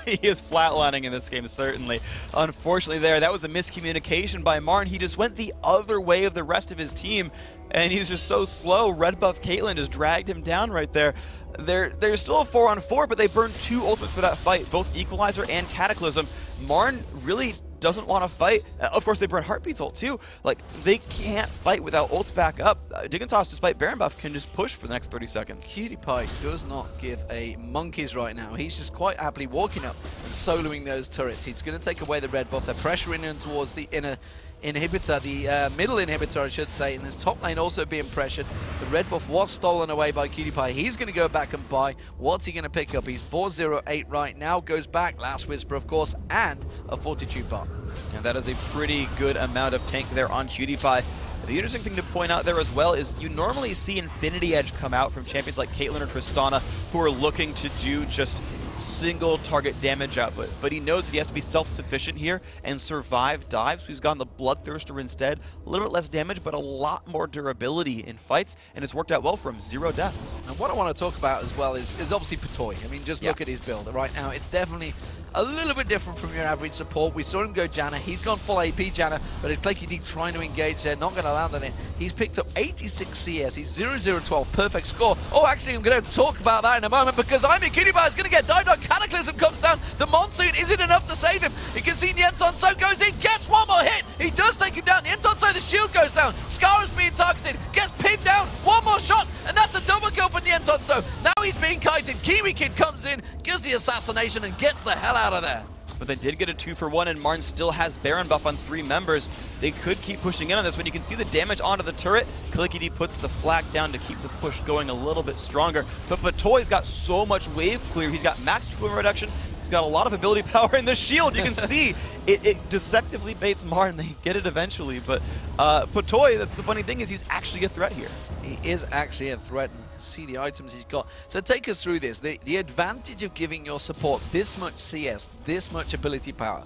He is flatlining in this game, certainly. Unfortunately that was a miscommunication by MRN. He just went the other way of the rest of his team, and he's just so slow. Red buff Caitlyn just dragged him down right there. There's still a 4-on-4, but they burned 2 ultimates for that fight, both Equalizer and Cataclysm. MRN really doesn't want to fight. Of course, they burn Heartbeat's ult too. Like, they can't fight without ults back up. Dignitas, despite Baron buff, can just push for the next 30 seconds. Cutie Pie does not give a monkey's right now. He's just quite happily walking up and soloing those turrets. He's going to take away the red buff. They're pressuring in towards the inner inhibitor, the middle inhibitor, I should say, and this top lane also being pressured. The red buff was stolen away by Cutie Pie. He's going to go back and buy. What's he going to pick up? He's 408 right now, goes back, Last Whisper, of course, and a Fortitude bar. And that is a pretty good amount of tank there on Cutie Pie. The interesting thing to point out there as well is you normally see Infinity Edge come out from champions like Caitlyn or Tristana who are looking to do just single target damage output, but he knows that he has to be self-sufficient here and survive dives, so he's gone the Bloodthirster instead. A little bit less damage, but a lot more durability in fights, and it's worked out well for him. 0 deaths. And what I want to talk about as well is obviously Patoy. I mean, just look at his build right now. It's definitely a little bit different from your average support. We saw him go Janna. He's gone full AP Janna, but it's Claky D trying to engage there, not going to land on it. He's picked up 86 CS. He's 0-0-12, perfect score. Oh, actually, I'm going to talk about that in a moment because I'm in Cutie Pie is going to get dived on. Cataclysm comes down. The Monsoon isn't enough to save him. You can see the Ensonso goes in, gets one more hit. He does take him down. The Ensonso, the shield goes down. Scar is being targeted, gets pinned down. One more shot, and that's a double kill from the Ensonso. Now he's being kited. Kiwi Kid comes in, gives the assassination, and gets the hell out of there. But they did get a 2-for-1, and Martin still has Baron buff on 3 members. They could keep pushing in on this one. You can see the damage onto the turret. Clicky D puts the flag down to keep the push going a little bit stronger. But Patoy's got so much wave clear. He's got max movement reduction. He's got a lot of ability power in the shield. You can see it deceptively baits Martin. They get it eventually. But Patoy, that's the funny thing, is he's actually a threat here. He is actually a threat. See the items he's got. So take us through this. The advantage of giving your support this much CS, this much ability power.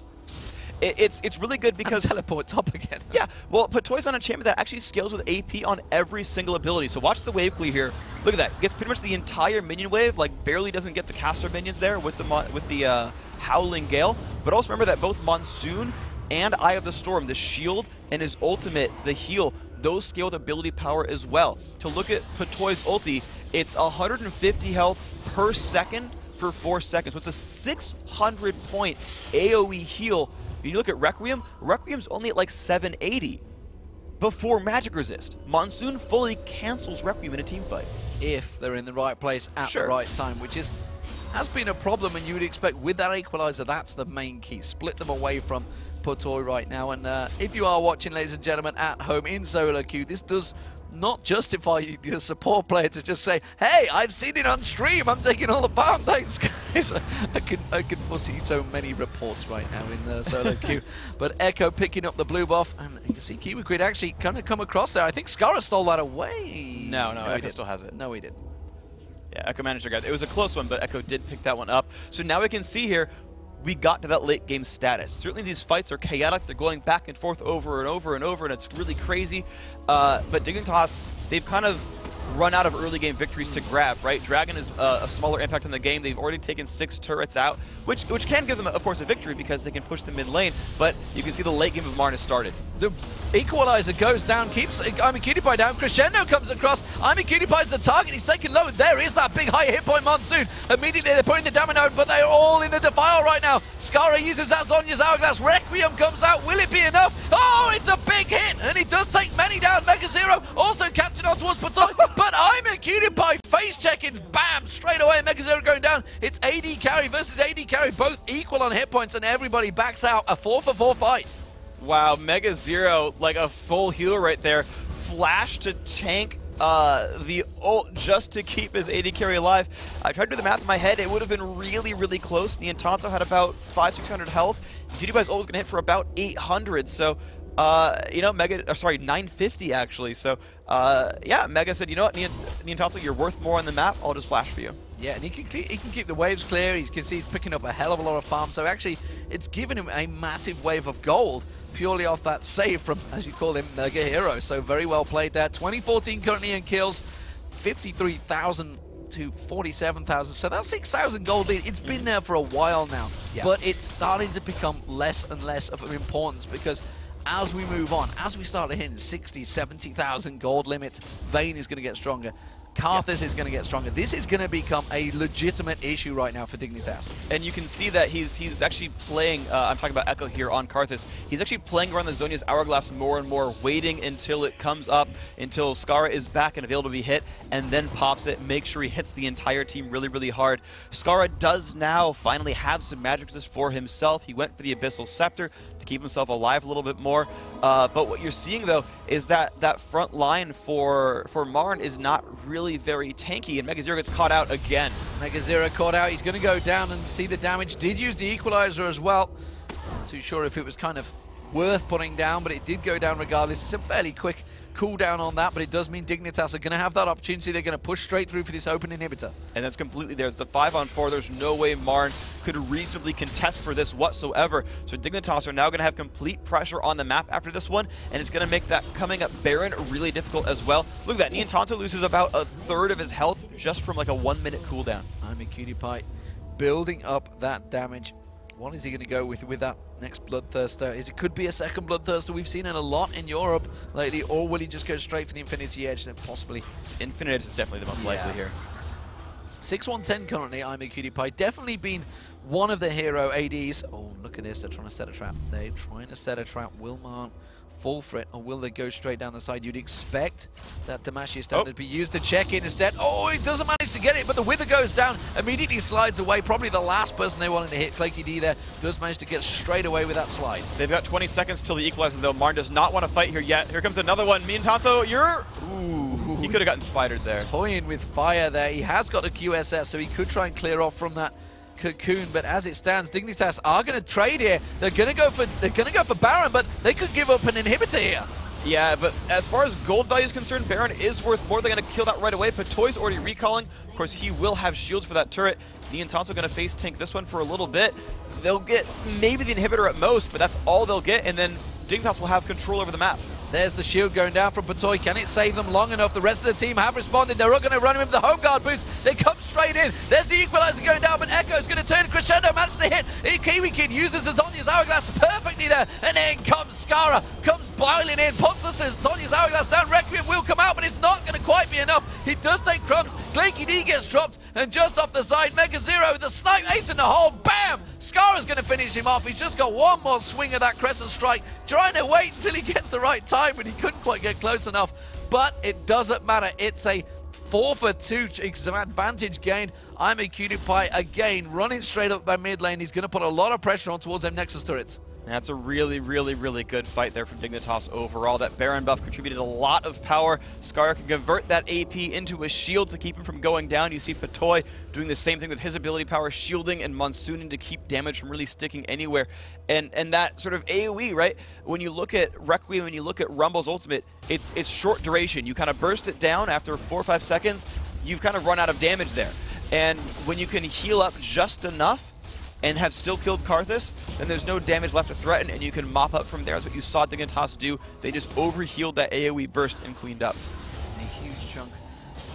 It's really good because... And teleport top again. Yeah, well, Patoy's on a champion that actually scales with AP on every single ability. So watch the wave clear here. Look at that. Gets pretty much the entire minion wave, like barely doesn't get the caster minions there with the Howling Gale. But also remember that both Monsoon and Eye of the Storm, the shield and his ultimate, the heal, those scale with ability power as well. To look at Patoy's ulti, it's 150 health per second for 4 seconds. So it's a 600 point AoE heal. When you look at Requiem, Requiem's only at like 780 before magic resist. Monsoon fully cancels Requiem in a team fight. If they're in the right place at the right time, which has been a problem, and you would expect with that equalizer, that's the main key. Split them away from Patoy right now. And if you are watching, ladies and gentlemen, at home in solo queue, this does not justify the support player to just say, hey, I've seen it on stream, I'm taking all the farm, thanks guys. I can foresee so many reports right now in solo queue. But Echo picking up the blue buff, and you can see Kiwi Quid actually kind of come across there. I think Skara stole that away. No, Echo still has it. No, he didn't. Yeah, Echo managed to grab it. It was a close one, but Echo did pick that one up. So now we can see here, we got to that late game status. Certainly these fights are chaotic. They're going back and forth over and over and over, and it's really crazy. But Dignitas, they've kind of run out of early game victories to grab, right? Dragon is a smaller impact in the game. They've already taken 6 turrets out, which can give them, of course, a victory because they can push the mid lane, but you can see the late game of MRN has started. The equalizer goes down, keeps Cutie down. Crescendo comes across. Cutie's the target. He's taken low. There is that big high hit point monsoon. Immediately they're putting the damage out, but they're all in the defile right now. Skara uses that Zhonya's Hourglass. Requiem comes out. Will it be enough? Oh, it's a big hit, and it does take many down. Mega Zero also catching on towards Patoy, but Cutie face checking. Bam! Straight away, Mega Zero going down. It's AD carry versus AD carry, both equal on hit points, and everybody backs out. A 4-for-4 fight. Wow, Mega Zero, like a full healer right there. Flash to tank the ult just to keep his AD carry alive. I tried to do the math in my head. It would have been really, really close. Niantanzo had about 500-600 health. PewDiePie's ult was going to hit for about 800. So, you know, 950 actually. So, yeah, Mega said, you know what, Niantanzo, you're worth more on the map. I'll just flash for you. Yeah, and he can keep the waves clear. You can see he's picking up a hell of a lot of farm. So actually, it's given him a massive wave of gold purely off that save from, as you call him, Mega Hero. So very well played there. 2014 currently in kills, 53,000 to 47,000. So that's 6,000 gold lead. It's been there for a while now, but it's starting to become less and less of importance because as we move on, as we start to hit 60, 70,000 gold limits, Vayne is going to get stronger. Karthus is going to get stronger. This is going to become a legitimate issue right now for Dignitas. And you can see that he's actually playing, I'm talking about Echo here on Karthus, he's actually playing around the Zhonya's Hourglass more and more, waiting until it comes up, until Skara is back and available to be hit, and then pops it, make sure he hits the entire team really, really hard. Skara does now finally have some magic resist for himself. He went for the Abyssal Scepter to keep himself alive a little bit more. But what you're seeing, though, is that front line for MRN is not really very tanky, and Mega Zero gets caught out again. Mega Zero caught out. He's going to go down and see the damage. Did use the equalizer as well. Not too sure if it was kind of worth putting down, but it did go down regardless. It's a fairly quick cooldown on that, but it does mean Dignitas are going to have that opportunity. They're going to push straight through for this open inhibitor. And that's completely there. It's the 5-on-4. There's no way MRN could reasonably contest for this whatsoever. So Dignitas are now going to have complete pressure on the map after this one, and it's going to make that coming up Baron really difficult as well. Look at that. Niantanzo loses about a third of his health just from like a 1-minute cooldown. Cutie building up that damage. What is he going to go with that next Bloodthirster? It could be a second Bloodthirster. We've seen it a lot in Europe lately. Or will he just go straight for the Infinity Edge and possibly? Infinity Edge is definitely the most likely here. 6-1-10 currently, Cutie. Definitely been one of the hero ADs. Oh, look at this. They're trying to set a trap. They're trying to set a trap. Will MRN fall for it, or will they go straight down the side? You'd expect that Damashi standard to be used to check in instead. Oh, he doesn't manage to get it, but the Wither goes down, immediately slides away. Probably the last person they wanted to hit. Claky D there does manage to get straight away with that slide. They've got 20 seconds till the equalizer, though. MRN does not want to fight here yet. Here comes another one. Niantanzo, you're... Ooh, he could have gotten spidered there. Toying with fire there. He has got a QSS, so he could try and clear off from that cocoon, but as it stands, Dignitas are going to trade here. They're going to go for Baron, but they could give up an inhibitor here. Yeah, but as far as gold value is concerned, Baron is worth more. They're going to kill that right away. Patoy's already recalling. Of course, he will have shields for that turret. Niantanzo going to face tank this one for a little bit. They'll get maybe the inhibitor at most, but that's all they'll get, and then Dignitas will have control over the map. There's the shield going down from Patoy. Can it save them long enough? The rest of the team have responded. They're all going to run him with the home guard boots. They come straight in. There's the equalizer going down, but Echo's going to turn. Crescendo managed to hit. Kiwi Kid uses the Zhonya's Hourglass perfectly there. And then comes Skara. Comes boiling in. Puts us to Zhonya's Hourglass down. Requiem will come out, but it's not going to quite be enough. He does take crumbs. Claky D gets dropped. And just off the side, Mega Zero, the snipe ace in the hole. Bam! Skara's going to finish him off. He's just got one more swing of that Crescent Strike. Trying to wait until he gets the right time, but he couldn't quite get close enough. But it doesn't matter. It's a 4-for-2 advantage gained. Cutie again running straight up by mid lane. He's going to put a lot of pressure on towards them Nexus turrets. That's a really, really, really good fight there from Dignitas overall. That Baron buff contributed a lot of power. Skara can convert that AP into a shield to keep him from going down. You see Patoy doing the same thing with his ability power, shielding and monsooning to keep damage from really sticking anywhere. And that sort of AoE, right? When you look at Requiem, when you look at Rumble's ultimate, it's short duration. You kind of burst it down after 4 or 5 seconds, you've kind of run out of damage there. And when you can heal up just enough and have still killed Karthus, then there's no damage left to threaten, and you can mop up from there. That's what you saw Dignitas do. They just overhealed that AoE burst and cleaned up. A huge chunk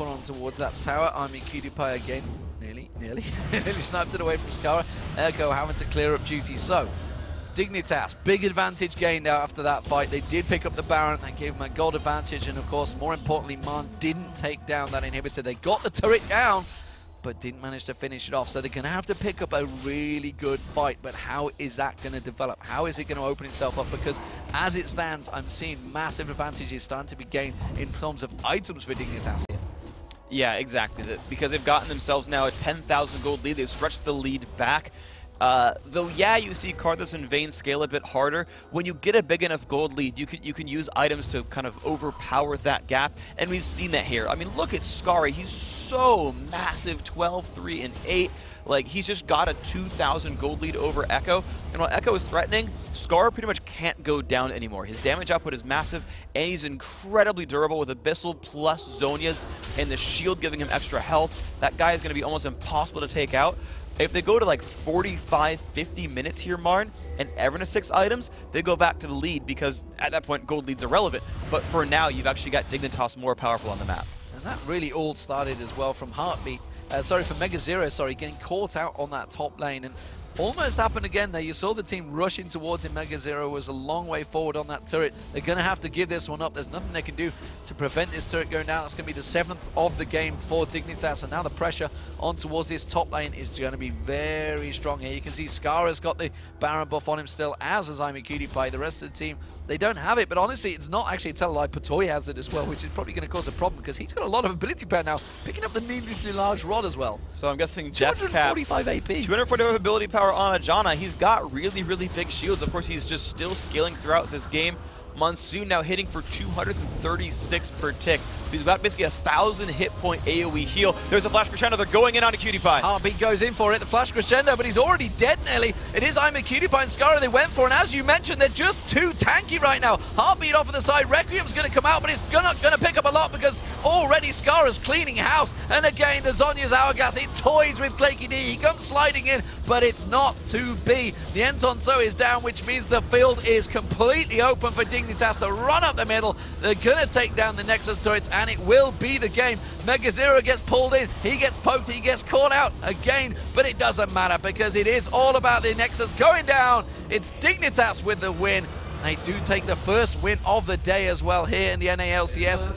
put on towards that tower. Cutie again, nearly sniped it away from Skara. Echo having to clear up duty. So, Dignitas, big advantage gained out after that fight. They did pick up the Baron, they gave him a gold advantage, and of course, more importantly, MRN didn't take down that inhibitor. They got the turret down, but didn't manage to finish it off. So they're going to have to pick up a really good fight, but how is that going to develop? How is it going to open itself up? Because as it stands, I'm seeing massive advantages starting to be gained in terms of items for Dignitas here. Yeah, exactly. Because they've gotten themselves now a 10,000 gold lead. They've stretched the lead back. Though, yeah, you see Karthus and Vayne scale a bit harder. When you get a big enough gold lead, you can use items to kind of overpower that gap, and we've seen that here. I mean, look at Skara. He's so massive, 12, 3, and 8. Like, he's just got a 2,000 gold lead over Echo, and while Echo is threatening, Skara pretty much can't go down anymore. His damage output is massive, and he's incredibly durable with Abyssal plus Zhonya's, and the shield giving him extra health. That guy is going to be almost impossible to take out. If they go to like 45, 50 minutes here, MRN, and everyone has 6 items, they go back to the lead because at that point, gold lead's irrelevant. But for now, you've actually got Dignitas more powerful on the map. And that really all started as well from Heartbeat. From Mega Zero, getting caught out on that top lane. And almost happened again there. You saw the team rushing towards him. Mega Zero was a long way forward on that turret. They're going to have to give this one up. There's nothing they can do to prevent this turret going down. That's going to be the 7th of the game for Dignitas. And now the pressure on towards this top lane is going to be very strong here. You can see Skara's got the Baron buff on him still, as has Cutie. The rest of the team, they don't have it, but honestly, it's not actually a tell a lie. Patoy has it as well, which is probably going to cause a problem because he's got a lot of ability power now, picking up the needlessly large rod as well. So I'm guessing Jeff Cap, 245 AP. 245 ability power on Ajana. He's got really, really big shields. Of course, he's just still scaling throughout this game. Monsoon now hitting for 236 per tick. He's got basically 1,000 hit point AoE heal. There's a flash crescendo. They're going in on a Cutie. Heartbeat goes in for it, the flash crescendo, but he's already dead nearly. It is Cutie and Skara they went for, and as you mentioned, they're just too tanky right now. Heartbeat off on the side, Requiem's going to come out, but it's gonna pick up a lot because already Skara's cleaning house. And again, the Zhonya's Hourglass, it toys with Claky D. He comes sliding in, but it's not to be. The Entonso is down, which means the field is completely open for Dignitas to run up the middle. They're going to take down the Nexus turrets, and it will be the game. Mega Zero gets pulled in, he gets poked, he gets caught out again, but it doesn't matter because it is all about the Nexus going down. It's Dignitas with the win. They do take the first win of the day as well here in the NA LCS.